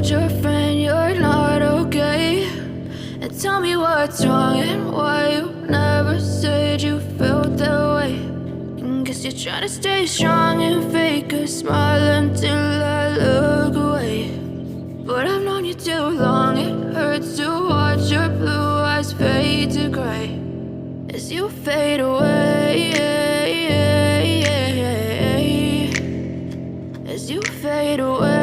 told your friend you're not okay? And tell me what's wrong and why you never said you felt that way. And guess you're trying to stay strong and fake a smile until I look away. But I've known you too long, it hurts to watch your blue eyes fade to gray as you fade away, as you fade away.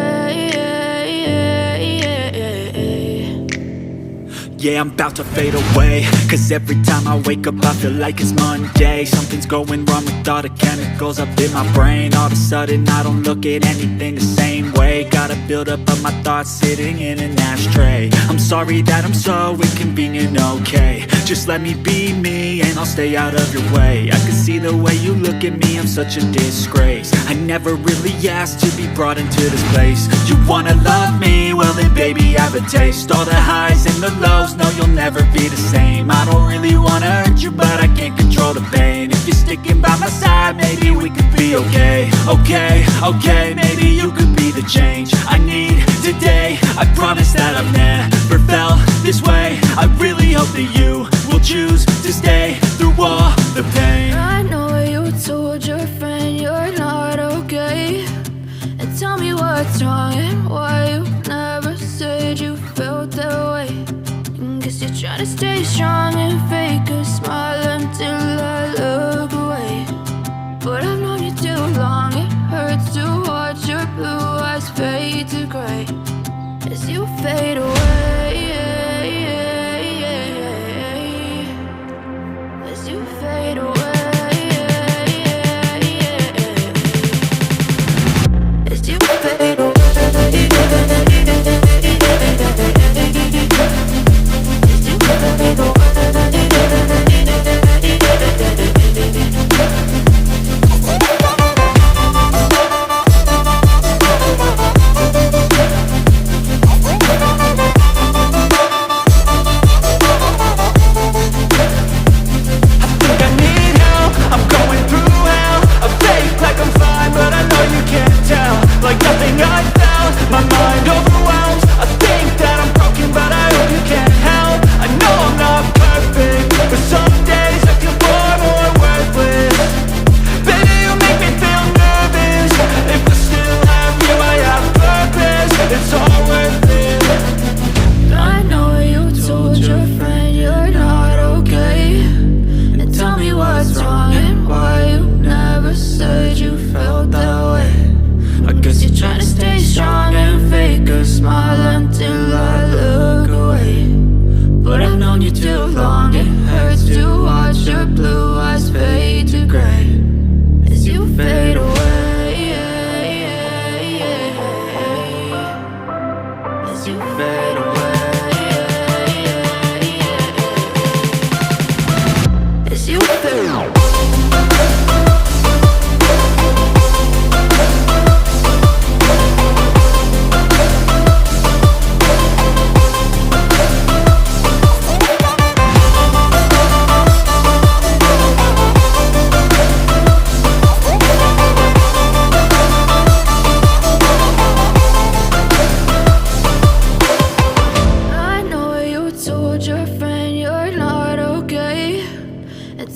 Yeah, I'm about to fade away, cause every time I wake up I feel like it's Monday. Something's going wrong with all the chemicals up in my brain. All of a sudden I don't look at anything the same way. Got a buildup of my thoughts sitting in an ashtray. I'm sorry that I'm so inconvenient, okay? Just let me be me and I'll stay out of your way. I can see the way you look at me, I'm such a disgrace. I never really asked to be brought into this place. You wanna love me? Well then baby I have a taste. All the highs and the lows, no you'll never be the same. I don't really wanna hurt you but I can't control the pain. If you're sticking by my side maybe we could be okay. Okay, maybe you could be the change I need today. I promise that I've never felt this way. I really hope that you will choose to stay through all the pain. I know you told your friend you're not okay. And tell me what's wrong and why you never said you felt that way. And guess you're trying to stay strong and fake a smile until I look away. But I've known you too long, it hurts to watch your blue eyes fade to gray as you fade away, as you fade away, as you fade away.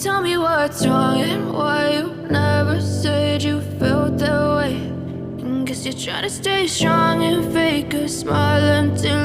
Tell me what's wrong and why you never said you felt that way. And guess you're trying to stay strong and fake a smile until